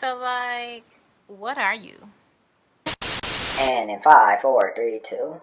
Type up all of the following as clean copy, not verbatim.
So, like, what are you? And in 5, 4, 3, 2.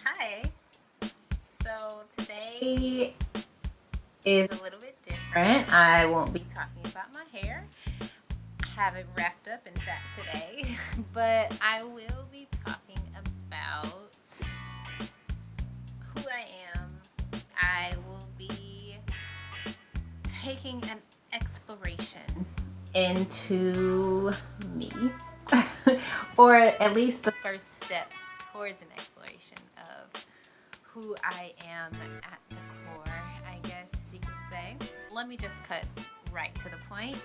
Hi. So, today is a little bit different. I won't be talking about my hair. I haven't wrapped up, in fact, today. But I will be talking about who I am. I will be taking an exploration into me, or at least the first step towards an exploration of who I am at the core, I guess you could say. Let me just cut right to the point.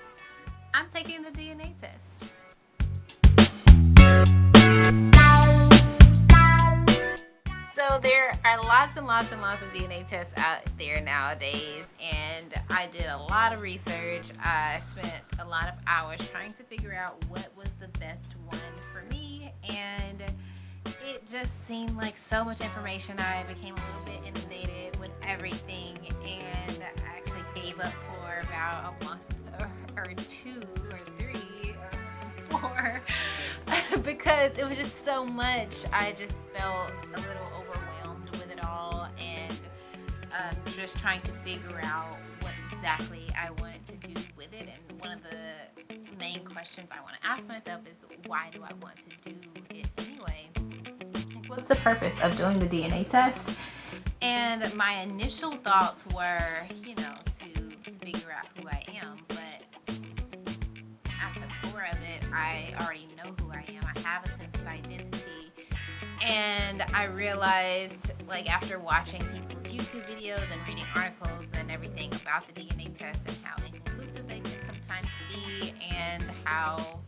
I'm taking the DNA test. So there are lots and lots and lots of DNA tests out there nowadays, and I did a lot of research. I spent a lot of hours trying to figure out what was the best one for me, and it just seemed like so much information. I became a little bit inundated with everything, and I actually gave up for about a month or 2 or 3 or 4 because it was just so much. I just felt a little overwhelmed with it all, and just trying to figure out what exactly I wanted to do with it. And one of the main questions I want to ask myself is, why do I want to do it anyway? What's the purpose of doing the DNA test? And my initial thoughts were, to figure out who I am, but at the core of it, I already know who I am. I have a sense of identity. And I realized, after watching people's YouTube videos and reading articles and everything about the DNA test and how inconclusive they can sometimes be, and how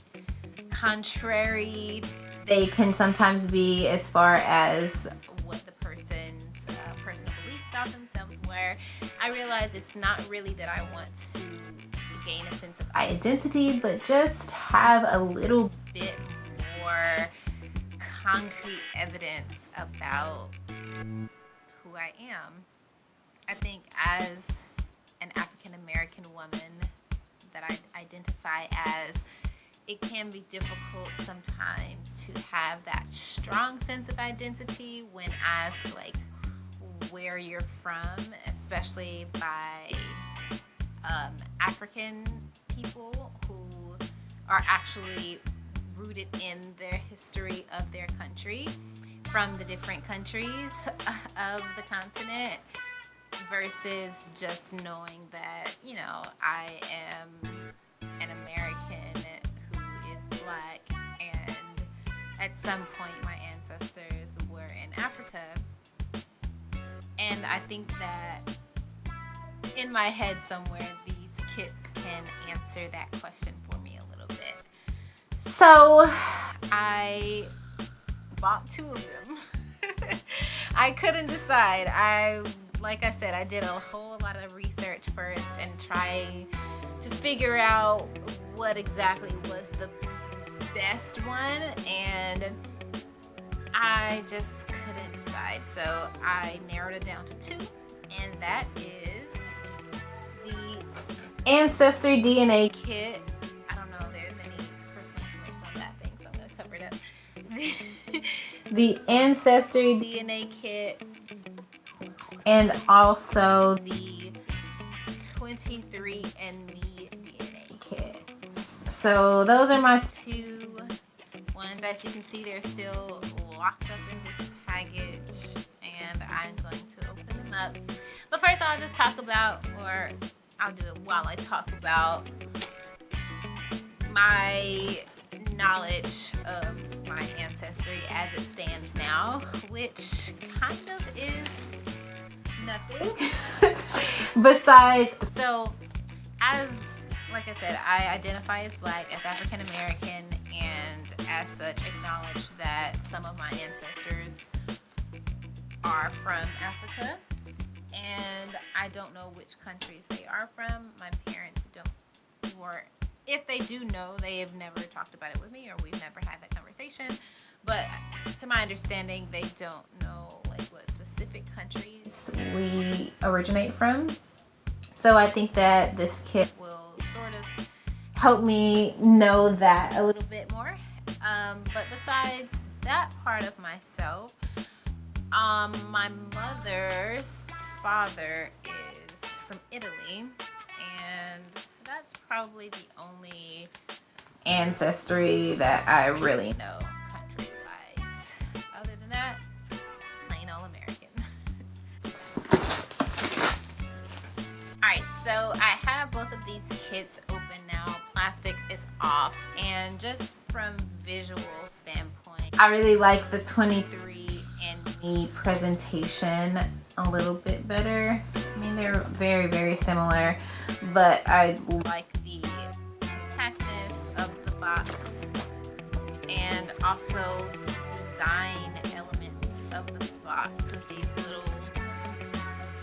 contrary they can sometimes be as far as what the person's personal belief about themselves were, I realized it's not really that I want to gain a sense of identity, but just have a little bit more concrete evidence about who I am. I think as an African American woman that I identify as, it can be difficult sometimes to have that strong sense of identity when asked where you're from, especially by African people who are actually rooted in their history of their country from the different countries of the continent, versus just knowing that, I am an American who is Black, and at some point my ancestors were in Africa. And I think that in my head somewhere, these kits can answer that question for me a little bit. So I bought 2 of them. I couldn't decide. Like I said, I did a whole lot of research first and trying to figure out what exactly was the best one, and I just couldn't decide. So I narrowed it down to 2, and that is the Ancestry DNA kit. I don't know if there's any personal information on that thing, so I'm going to cover it up. The Ancestry DNA kit, and also the 23andMe DNA kit. So those are my 2 ones. As you can see, they're still locked up in this package, and I'm going to open them up. But first, I'll just talk about, or I'll do it while I talk about my knowledge of my ancestry as it stands now, which kind of is nothing. Besides, so like I said, I identify as Black, as African American, and as such acknowledge that some of my ancestors are from Africa, and I don't know which countries they are from. My parents don't, or if they do know, they have never talked about it with me, or we've never had that conversation. But to my understanding, they don't know what specific countries we originate from. So I think that this kit will sort of help me know that a little bit more. But besides that part of myself, my mother's father is from Italy, and that's probably the only ancestry that I really know country-wise. Other than that, plain old American. Alright, so I have both of these kits open now. Plastic is off, and just from visual standpoint, I really like the 23andMe presentation a little bit better. I mean, they're very, very similar, but I like the compactness of the box and also the design elements of the box with these little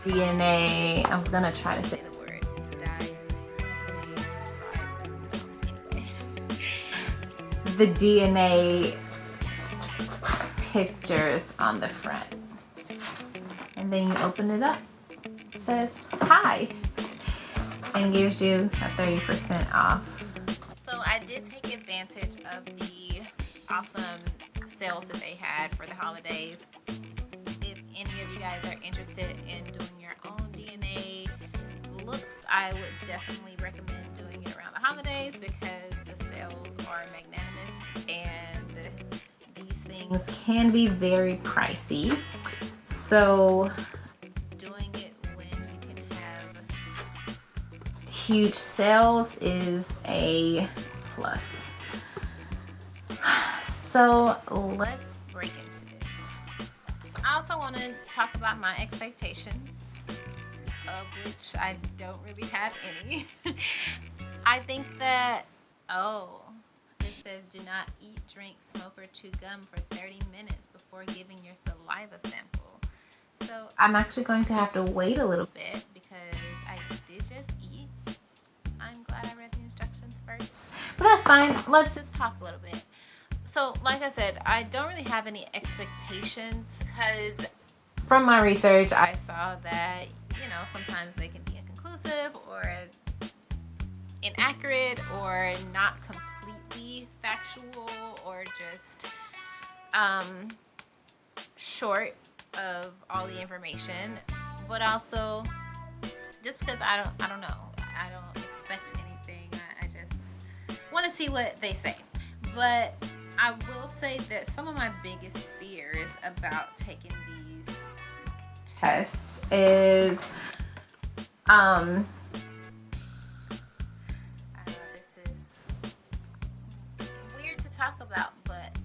DNA. I was gonna try to say the word the DNA pictures on the front, and then you open it up. It says hi and gives you a 30% off. So I did take advantage of the awesome sales that they had for the holidays. If any of you guys are interested in doing your own DNA looks, I would definitely recommend doing it around the holidays because the sales are magnanimous and these things can be very pricey. So doing it when you can have huge sales is a plus. So let's break into this. I also want to talk about my expectations, of which I don't really have any. I think that, it says do not eat, drink, smoke, or chew gum for 30 minutes before giving your saliva sample. So I'm actually going to have to wait a little bit because I did just eat. I'm glad I read the instructions first, but that's fine. Let's just talk a little bit. So like I said, I don't really have any expectations because from my research, I saw that, sometimes they can be inconclusive or inaccurate or not completely factual or just short of all the information. But also, just because I don't know, I don't expect anything. I just want to see what they say. But I will say that some of my biggest fears about taking these tests is I don't know, this is weird to talk about, but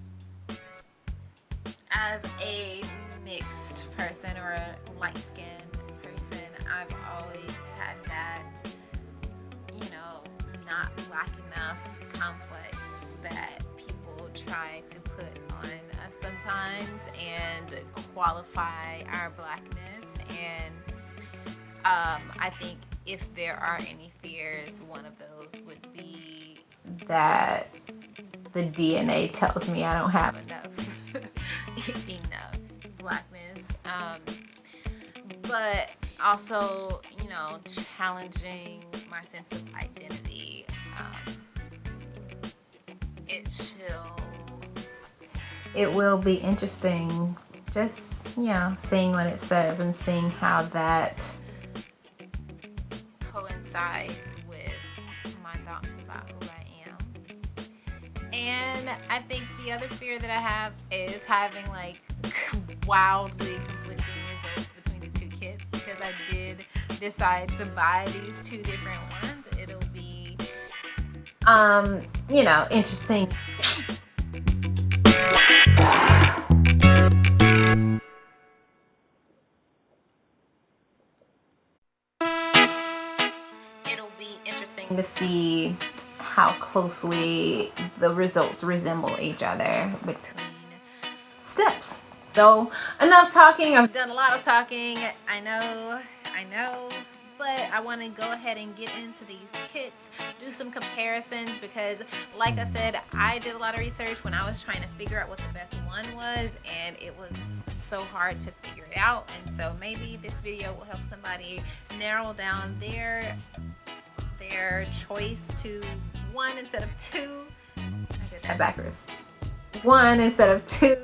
as a mixed person or a light-skinned person, I've always had that, not black enough complex that people try to put on us sometimes and qualify our blackness. And I think if there are any fears, one of those would be that the DNA tells me I don't have enough blackness, but also challenging my sense of identity. It will be interesting just seeing what it says and seeing how that coincides with my thoughts about who I am. And I think the other fear that I have is having like wildly conflicting results between the two kits, because I did decide to buy these two different ones. It'll be interesting. It'll be interesting to see how closely the results resemble each other between steps. So enough talking. I've done a lot of talking. I know, but I want to go ahead and get into these kits, do some comparisons, because like I said, I did a lot of research when I was trying to figure out what the best one was, and it was so hard to figure it out. And so maybe this video will help somebody narrow down their choice to one instead of two. I did that backwards. One instead of two.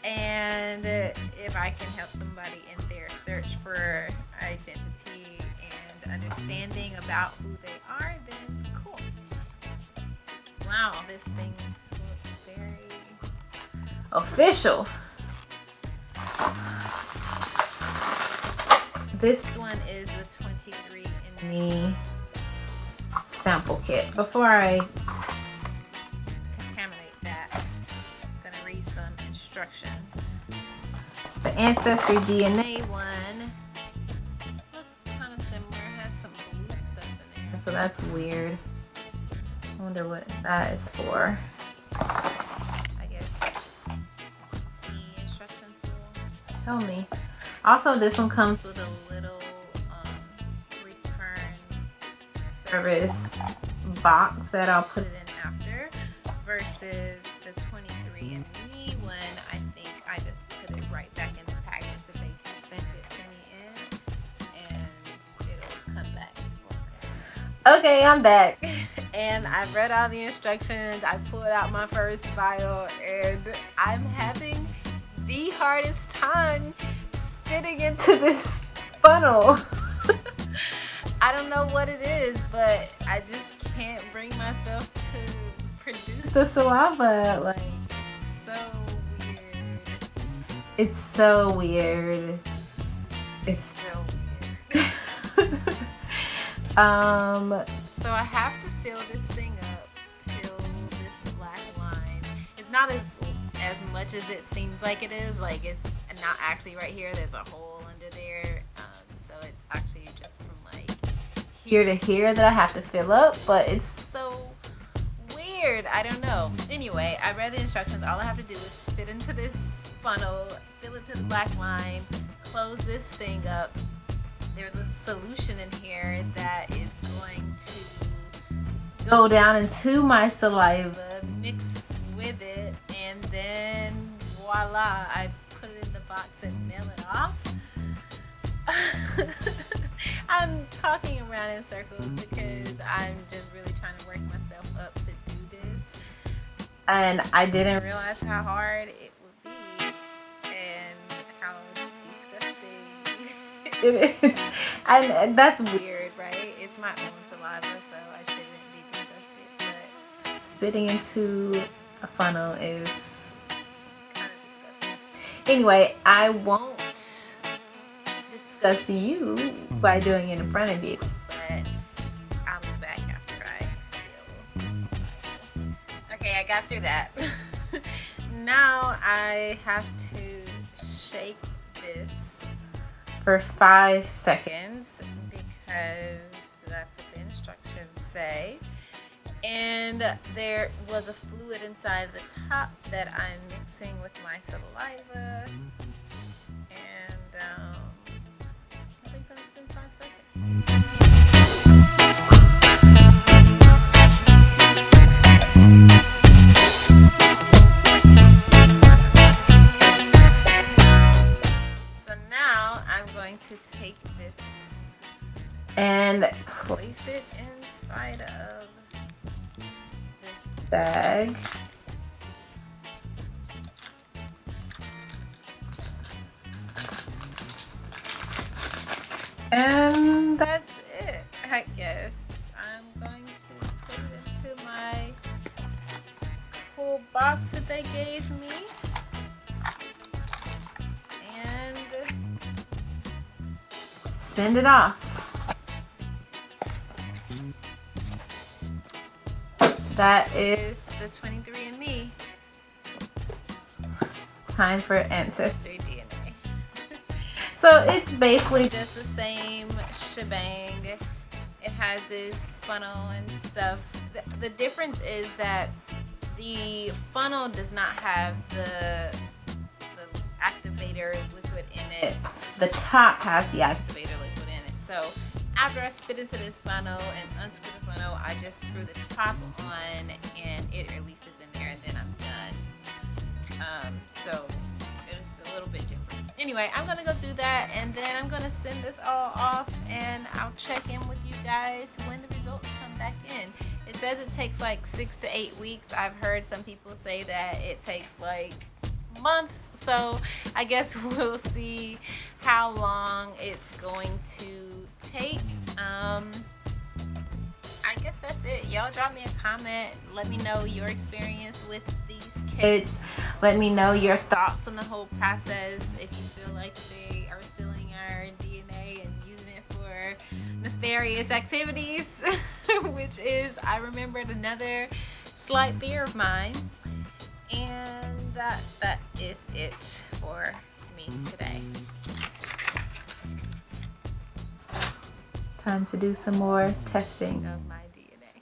And if I can help somebody in their search for identity and understanding about who they are, then cool. Wow, this thing looks very official. This one is the 23andMe sample kit. Before I contaminate that, I'm gonna read some instructions. The Ancestry DNA one looks kind of similar, has some blue stuff in there, so that's weird. I wonder what that is for. I guess the instructions will tell me. Also, this one comes with a little return service box that I'll put it in after, versus the 23andMe one. I think I just put it right back in the package that they sent it to me in, and it'll come back. Okay, I'm back. And I've read all the instructions. I pulled out my first vial, and I'm having the hardest time spitting into this funnel. I don't know what it is, but I just can't bring myself to produce the saliva. Like, it's so weird. It's so weird. So I have to fill this thing up till this black line. It's not as much as it seems like it is. Like, it's not actually right here. There's a hole under there. So it's actually just from like here to here that I have to fill up, but it's so weird. I don't know. Anyway, I read the instructions. All I have to do is fit into this funnel, fill it to the black line, close this thing up. There's a solution in here that is going to go down into my saliva, mix with it, and then voila, I put it in the box and mail it off. I'm talking around in circles because I'm just really trying to work myself up to do this, and I didn't realize how hard it would be and how disgusting it is. And that's weird, right? It's my own saliva, so I shouldn't be disgusted, but spitting into a funnel is kind of disgusting. Anyway, I won't disgust you by doing it in front of you, but I'll be back after I feel. Okay, I got through that. Now I have to shake this for 5 seconds because that's what the instructions say. And there was a fluid inside the top that I'm mixing with my saliva. And I think that's been 5 seconds. So now I'm going to take this and place it inside of this bag. And that's it, I guess. I'm going to put it into my cool box that they gave me. And send it off. That is the 23andMe. Time for Ancestry DNA. So it's basically just the same shebang. It has this funnel and stuff. The difference is that the funnel does not have the activator liquid in it. The top has the activator liquid in it. So after I spit into this funnel and unscrew the funnel, I just screw the top on and it releases in there, and then I'm done. So it's a little bit different. Anyway, I'm gonna go do that, and then I'm gonna send this all off, and I'll check in with you guys when the results come back in. It says it takes like 6 to 8 weeks. I've heard some people say that it takes like months, so I guess we'll see how long it's going to take. I guess that's it. Y'all drop me a comment. Let me know your experience with these kits. Let me know your thoughts on the whole process. If you feel like they are stealing our DNA and using it for nefarious activities, which is, I remembered, another slight fear of mine. And that is it for me today. Time to do some more testing of my DNA.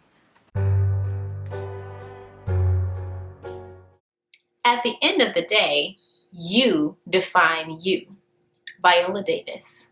At the end of the day, you define you. Viola Davis.